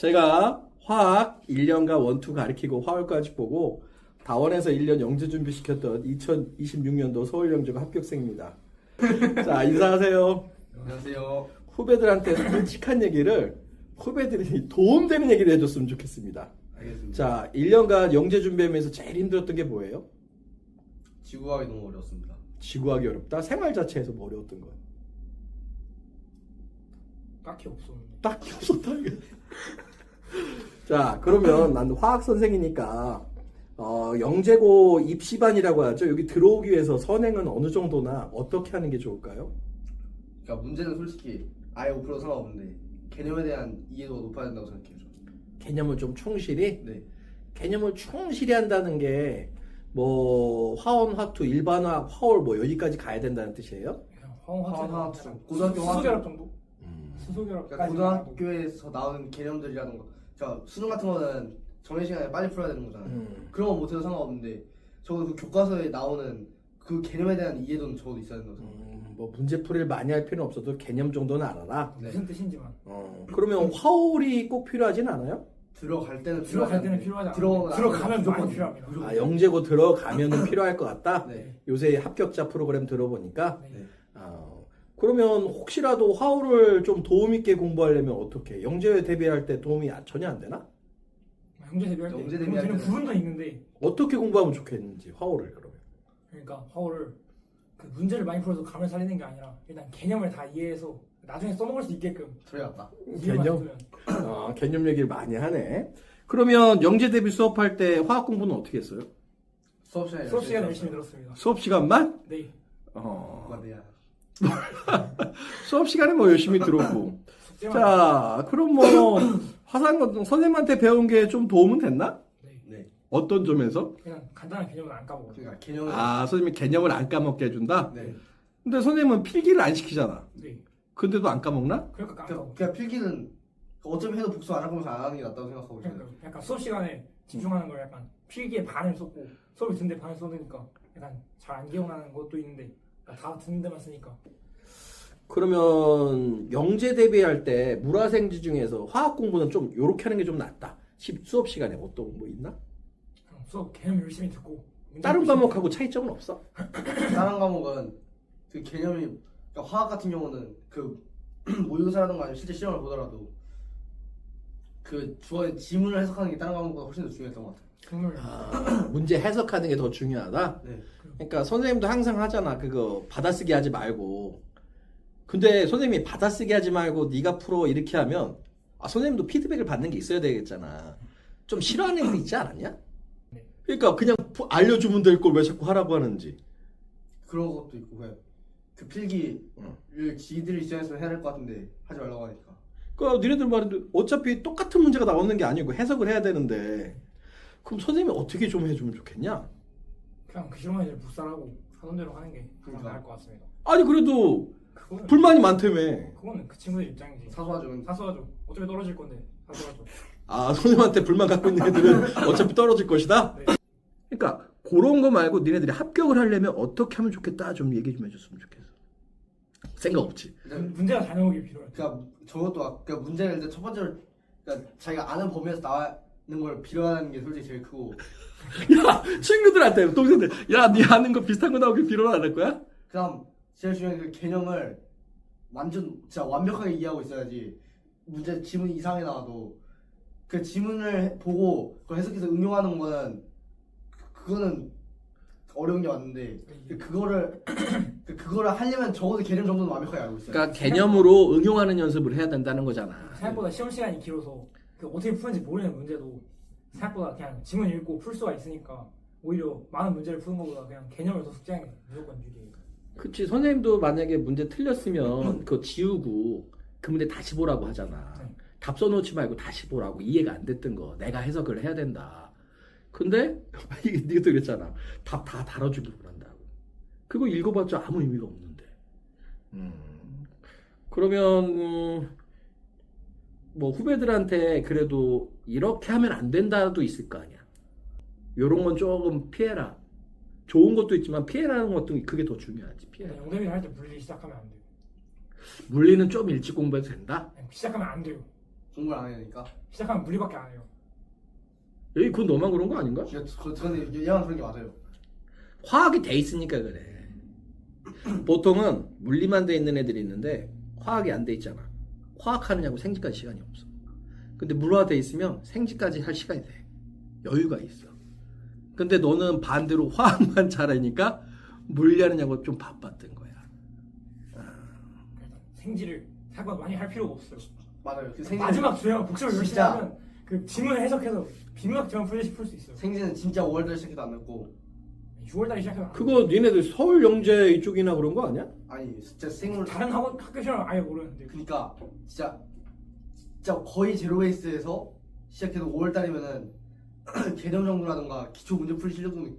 제가 화학 1년간 원투 가르치고 화월까지 보고 다원에서 1년 영재 준비시켰던 2026년도 서울영재고 합격생입니다. 자, 인사하세요. 안녕하세요. 후배들한테 솔직한 얘기를 후배들이 도움되는 얘기를 해줬으면 좋겠습니다. 알겠습니다. 자, 1년간 영재 준비하면서 제일 힘들었던 게 뭐예요? 지구과학이 너무 어려웠습니다. 지구하기 어렵다? 생활 자체에서 뭐 어려웠던 거? 딱히 없었는데. 딱히 없었다. 자, 그러면 난 화학 선생이니까 영재고 입시반이라고 하죠. 여기 들어오기 위해서 선행은 어느 정도나 어떻게 하는 게 좋을까요? 그러니까 문제는 솔직히 아예 5% 상관없는데 개념에 대한 이해도가 높아야 된다고 생각해요. 저는. 개념을 좀 충실히? 네. 개념을 충실히 한다는 게 뭐 화원, 화투, 일반화학, 화월 뭐 여기까지 가야 된다는 뜻이에요? 그냥 화학, 고등학교 화학. 수소결합 정도? 수소결합까지. 그러니까 고등학교에서 나오는 개념들이라던가 자 수능 같은 거는 정해 시간에 빨리 풀어야 되는 거잖아요. 그런 거 못해도 상관없는데 적어도 그 교과서에 나오는 그 개념에 대한 이해도는 적어도 있어야 된다고 생각해요. 뭐 문제풀이를 많이 할 필요는 없어도 개념 정도는 알아라. 네. 무슨 뜻인지만. 그러면 화월이 꼭 필요하진 않아요? 들어갈 때는 들어갈 때는 필요하지 않아요. 들어가면 많이 필요합니다. 아, 영재고 들어가면은 필요할 것 같다? 네. 요새 합격자 프로그램 들어보니까 네. 그러면 혹시라도 화월을 좀 도움 있게 공부하려면 어떻게? 영재 대비할 때 도움이 전혀 안 되나? 영재 대비할 때 영재 그럼 대비할 되는 때는 부분도 있는데, 어떻게 공부하면 좋겠는지 화월을 그러면. 그러니까 화호를 그 문제를 많이 풀어서 감을 살리는 게 아니라 일단 개념을 다 이해해서 나중에 써먹을 수 있게끔 들어갔다. 이해만 개념? 해두면. 개념 얘기를 많이 하네. 그러면 영재 대비 수업할 때 화학 공부는 어떻게 했어요? 수업 시간에 수업 시간 열심히 들었습니다. 수업 시간만? 네. 돼야. 수업 시간에 뭐 열심히 들었고. 숙제만. 자, 그럼 뭐 화상 선생님한테 배운 게 좀 도움은 됐나? 네. 네. 어떤 점에서? 그냥 간단한 개념은 안 까먹어요. 그러니까 개념을 선생님이 개념을 안 까먹게 해준다? 네. 근데 선생님은 필기를 안 시키잖아. 네. 근데도 안 까먹나? 그러니까 안 그냥, 까먹어요. 그냥 필기는 어차피 해도 복수 안 할 거면서 안 하는 게 낫다고 생각하고 저는. 그러니까 약간 수업 시간에 집중하는 걸 약간 필기에 반을 쏟고 수업을 듣는데 반을 쏟으니까 약간 잘 안 기억나는 것도 있는데 다 듣는 데만 쓰니까. 그러면 영재 대비할 때 물화생지 중에서 화학 공부는 좀 요렇게 하는 게 좀 낫다. 수업 시간에 어떤 뭐 있나? 그냥 수업 개념 열심히 듣고 문제 다른 열심히 과목하고 차이점은 없어? 다른 과목은 그 개념이 그러니까 화학 같은 경우는 그 모의고사라든가 아니면 실제 시험을 보더라도 그 주어진 지문을 해석하는 게 다른 과목보다 훨씬 더 중요했던 것 같아요. 선물. 문제 해석하는 게 더 중요하다? 네. 그러니까 선생님도 항상 하잖아. 그거 받아쓰기 하지 말고. 근데 선생님이 받아쓰기 하지 말고 네가 풀어 이렇게 하면 선생님도 피드백을 받는 게 있어야 되겠잖아. 좀 싫어하는 애들 있지 않았냐? 네. 그러니까 그냥 알려주면 될 걸 왜 자꾸 하라고 하는지. 그런 것도 있고 그냥 그 필기를 지들 입장에서 해야 될 것 같은데 하지 말라고 하니까. 그러니까 니네들 말인데 어차피 똑같은 문제가 나오는 게 아니고 해석을 해야 되는데 그럼 선생님이 어떻게 좀 해주면 좋겠냐? 그냥 그 시간에 묵살하고 하던 대로 하는 게 가장 그러니까. 나을 것 같습니다. 아니 그래도 그거는 불만이 많다며. 그거는 그 친구들 입장이지. 사소하죠. 사소하죠. 어차피 떨어질 건데 사소하죠. 선생님한테 불만 갖고 있는 애들은 어차피 떨어질 것이다? 네. 그러니까 그런 거 말고 니네들이 합격을 하려면 어떻게 하면 좋겠다 좀 얘기 좀 해줬으면 좋겠어. 생각 없지? 문제가 잘 나오길 빌어요. 그러니까 저것도 그러니까 문제를 일단 첫 번째로 그러니까 자기가 아는 범위에서 나와는 걸 빌어하는 게 솔직히 제일 크고 야 친구들한테 동생들 야니 아는 거 비슷한 거 나오길 빌어라 안 할 거야? 그다음 제일 중요한 그 개념을 완전 진짜 완벽하게 이해하고 있어야지 문제 지문 이상이 나와도 그 지문을 보고 그걸 해석해서 응용하는 거는 그거는 어려운 게 맞는데 그거를 하려면 적어도 개념 정도는 완벽하게 알고 있어요. 그러니까 개념으로 응용하는 연습을 해야 된다는 거잖아. 생각보다 시험 시간이 길어서 그 어떻게 푸는지 모르는 문제도 생각보다 그냥 지문 읽고 풀 수가 있으니까 오히려 많은 문제를 푸는 것보다 그냥 개념을 더 숙지하는 게 무조건 유리해요. 그치 선생님도 만약에 문제 틀렸으면 그거 지우고 그 문제 다시 보라고 하잖아. 네. 답 써놓지 말고 다시 보라고. 이해가 안 됐던 거 내가 해석을 해야 된다. 근데 이게 니가 그랬잖아. 답 다 달아주기 원한다고. 그거 읽어봤자 아무 의미가 없는데. 그러면 뭐 후배들한테 그래도 이렇게 하면 안 된다도 있을 거 아니야. 요런 건 조금 피해라. 좋은 것도 있지만 피해라는 것도 그게 더 중요하지. 피해라. 영대비를 할 때 물리 시작하면 안 돼요. 물리는 좀 일찍 공부해도 된다? 그냥 시작하면 안 돼요. 공부를 안 하니까. 시작하면 물리밖에 안 해요. 여기 그건 너만 그런 거 아닌가? 근데 얘만 그런 게 맞아요. 화학이 돼 있으니까 그래. 보통은 물리만 돼 있는 애들이 있는데 화학이 안 돼 있잖아. 화학하느냐고 생지까지 시간이 없어. 근데 물화 돼 있으면 생지까지 할 시간이 돼. 여유가 있어. 근데 너는 반대로 화학만 잘하니까 물리하느냐고 좀 바빴던 거야. 생지를 생각보다 많이 할 필요가 없어요. 맞아요. 마지막 주에만 복습을 열심히 진짜. 하면 그 지문을 해석해서 비문학처럼 풀듯이 풀 수 있어요. 생지는 진짜 5월달 시작해도 안 늙고. 6월달에 시작해서 안 그거 니네들 서울 영재 이쪽이나 그런 거 아니야? 아니 진짜 생물. 다른 학교 시험을 아예 모르는데 그러니까 진짜 거의 제로 베이스에서 시작해도 5월달이면은 개념 정도라든가 기초 문제 풀이 실력 정도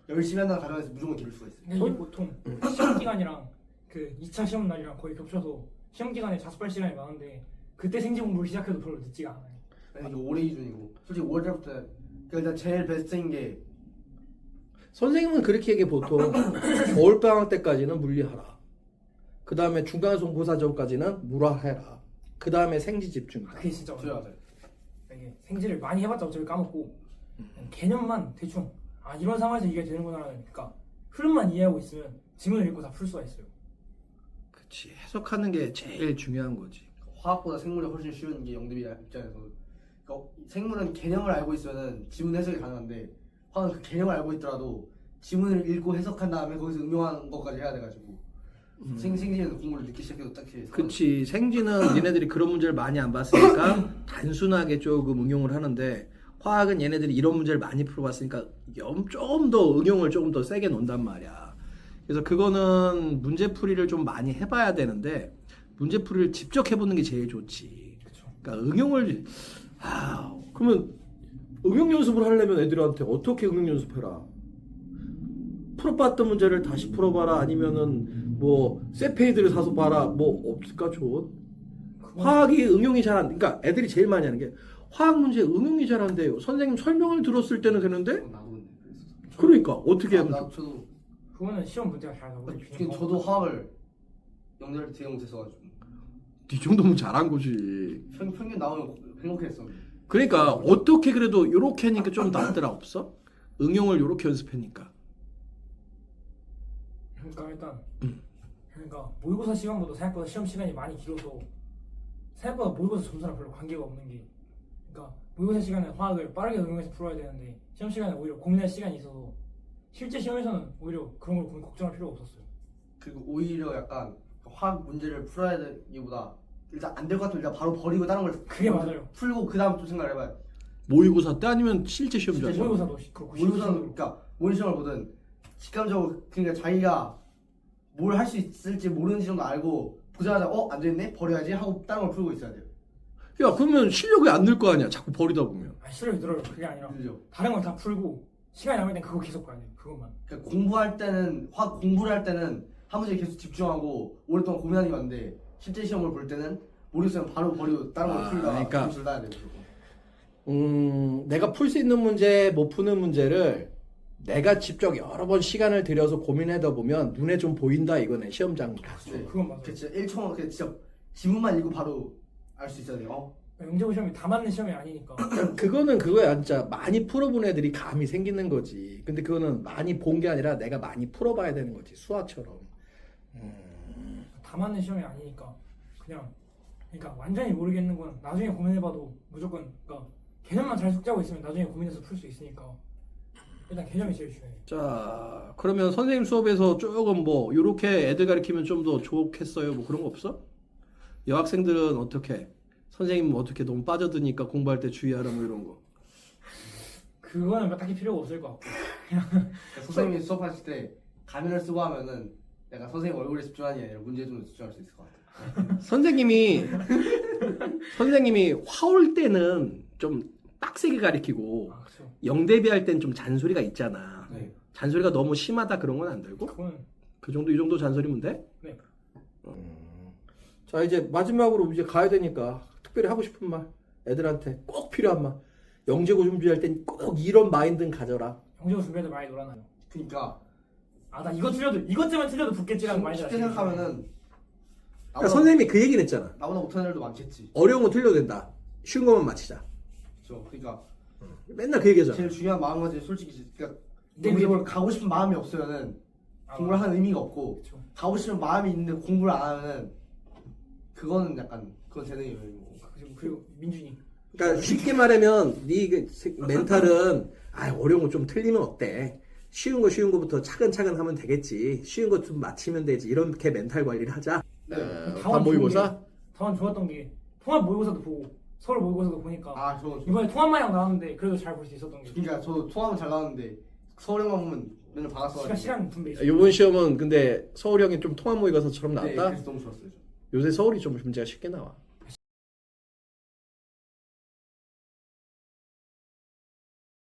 열심히 한다는 가정에서 무조건 기를 수가 있어요. 근데 이게 보통 시험 기간이랑 그 2차 시험 날이랑 거의 겹쳐서 시험 기간에 자습할 시간이 많은데 그때 생지 공부를 시작해도 별로 늦지가 않아요. 아니, 이거 올해 기준이고 솔직히 5월달부터 그러니까 일단 제일 베스트인 게 선생님은 그렇게 얘기해. 보통 겨울방학 때까지는 물리하라. 그 다음에 중간고사 전까지는 물화해라. 그 다음에 생지 집중이다. 그게 진짜 저야 어려워요. 맞아요. 이게 생지를 많이 해봤자 어차피 까먹고 개념만 대충 아 이런 상황에서 이게 되는구나라는 그러니까 흐름만 이해하고 있으면 지문을 읽고 다 풀 수가 있어요. 그치. 해석하는 게 제일 중요한 거지. 화학보다 생물이 훨씬 쉬운 게 영대비 입장에서 그러니까 생물은 개념을 알고 있으면 지문 해석이 가능한데 화학은 그 개념을 알고 있더라도 지문을 읽고 해석한 다음에 거기서 응용하는 것까지 해야 돼가지고 생지는 공부를 늦게 시작해도 딱히 그치. 생지는 니네들이 그런 문제를 많이 안 봤으니까 단순하게 조금 응용을 하는데 화학은 얘네들이 이런 문제를 많이 풀어봤으니까 조금 더 응용을 조금 더 세게 놓는단 말이야. 그래서 그거는 문제풀이를 좀 많이 해봐야 되는데 문제풀이를 직접 해보는 게 제일 좋지. 그러니까 응용을 그러면 응용 연습을 하려면 애들한테 어떻게 응용 연습해라? 풀어봤던 문제를 다시 풀어봐라. 아니면은 뭐 쇠페이드를 사서 봐라. 뭐 없을까 좋은? 화학이 응용이 잘 안. 그러니까 애들이 제일 많이 하는 게 화학 문제 응용이 잘 안 돼요. 선생님 설명을 들었을 때는 되는데. 나도 근데 그랬어. 그러니까 어떻게 하면 좋- 저도 그거는 시험 문제가 잘 나오고 저도 화학을 영대할 때 되게 못했어가지고 이 정도면 잘한 거지. 평균 나오면 행복했어. 그러니까 어떻게 그래도 요렇게 하니까 좀 낫더라 없어? 응용을 요렇게 연습하니까. 그러니까 일단 그러니까 모의고사 시간보다 생각보다 시험 시간이 많이 길어서 생각보다 모의고사 점수랑 별로 관계가 없는 게 그러니까 모의고사 시간에 화학을 빠르게 응용해서 풀어야 되는데 시험 시간에 오히려 고민할 시간이 있어서 실제 시험에서는 오히려 그런 걸 걱정할 필요가 없었어요. 그리고 오히려 약간 화학 문제를 풀어야 되기보다 일단 안 될 것 같으면 일단 바로 버리고 다른 걸 그게 맞아요. 풀고 그 다음 또 생각을 해봐요. 모의고사 때 아니면 실제 시험 실제 잘. 모의고사도 그렇고 모의고사는 실제로. 그러니까 모의 시험을 보든 직감적으로 그러니까 자기가 뭘 할 수 있을지 모르는지 정도 알고 보자마자 안 됐네 버려야지 하고 다른 걸 풀고 있어야 돼요. 야 그러면 실력이 안 늘 거 아니야. 자꾸 버리다 보면. 아니, 실력이 늘어요. 그게 아니라 그죠? 다른 걸 다 풀고 시간이 남을 땐 그거 계속 봐야 돼요. 그것만. 그러니까 공부할 때는 화학 공부를 할 때는 한 문제에 계속 집중하고 오랫동안 고민하는 게 맞는데 실제 시험을 볼 때는 모르겠으면 바로 버리고 다른 걸 풀다가 그러니까. 점수를 따야 돼요. 내가 풀 수 있는 문제, 못 푸는 문제를 내가 직접 여러 번 시간을 들여서 고민하다 보면 눈에 좀 보인다 이거네. 시험장 갔을 때. 그건 맞아요. 그 진짜 1초만 그 진짜 지문만 읽고 바로 알 수 있어야 돼요. 영재고 시험이 다 맞는 시험이 아니니까. 그거는 그거야. 진짜 많이 풀어본 애들이 감이 생기는 거지. 근데 그거는 많이 본 게 아니라 내가 많이 풀어봐야 되는 거지. 수학처럼. 다 맞는 시험이 아니니까 그냥 그러니까 완전히 모르겠는 건 나중에 고민해봐도 무조건 그러니까 개념만 잘 숙지하고 있으면 나중에 고민해서 풀 수 있으니까 일단 개념이 제일 중요해요. 자, 그러면 선생님 수업에서 조금 뭐 요렇게 애들 가르치면 좀 더 좋겠어요. 뭐 그런 거 없어? 여학생들은 어떻게? 선생님 어떻게 너무 빠져드니까 공부할 때 주의하라 뭐 이런 거. 그거는 딱히 필요가 없을 것 같고 그러니까 선생님이 수업하실 때 가면을 쓰고 하면은 약간 선생님 얼굴에 집중하는 게 아니라 문제에 좀 집중할 수 있을 것 같아요. 선생님이 화올 때는 좀 빡세게 가르치고 아 그렇죠. 영대비 할 땐 좀 잔소리가 있잖아. 네. 잔소리가 너무 심하다 그런 건 안 들고? 그거는 그 정도 이 정도 잔소리면 돼? 네. 자 이제 마지막으로 이제 가야 되니까 특별히 하고 싶은 말 애들한테 꼭 필요한 말 영재고 준비할 땐 꼭 이런 마인드는 가져라. 영재고 준비할 때 많이 놀아나요. 그러니까 아 나 이거 틀려도 이것쯤은 틀려도 붙겠지라는 많이 쉽게 생각하면은 그러니까 선생님이 그 얘기를 했잖아. 나보다 못하는 애들도 많겠지. 어려운 거 틀려도 된다. 쉬운 것만 맞히자. 그렇죠. 그러니까 맨날 그 얘기하잖아. 제일 중요한 마음가짐 솔직히 그러니까 근데 공부를 가고 싶은 마음이 없으면은 공부를 하는 의미가 없고 그쵸. 가고 싶은 마음이 있는데 공부를 안 하면은 그거는 약간 그건 재능이 의미고. 그리고 민준이 그러니까 쉽게 말하면 네 멘탈은 어려운 거 좀 틀리면 어때? 쉬운 거부터 차근차근 하면 되겠지. 쉬운 거 좀 맞히면 되지. 이렇게 멘탈 관리를 하자. 네. 반 모의고사? 다원 좋았던 게 통합 모의고사도 보고 서울 모의고사도 보니까 아 저는 이번에 통합마냥 나왔는데 그래도 잘 볼 수 있었던 게 그러니까 저도 통합은 잘 나왔는데 서울에만 보면 맨날 받았어. 시간 분배 있어. 이번 시험은 근데 서울이 형이 좀 통합 모의고사처럼 네, 나왔다? 그래서 너무 좋았어요. 요새 서울이 좀 문제가 쉽게 나와.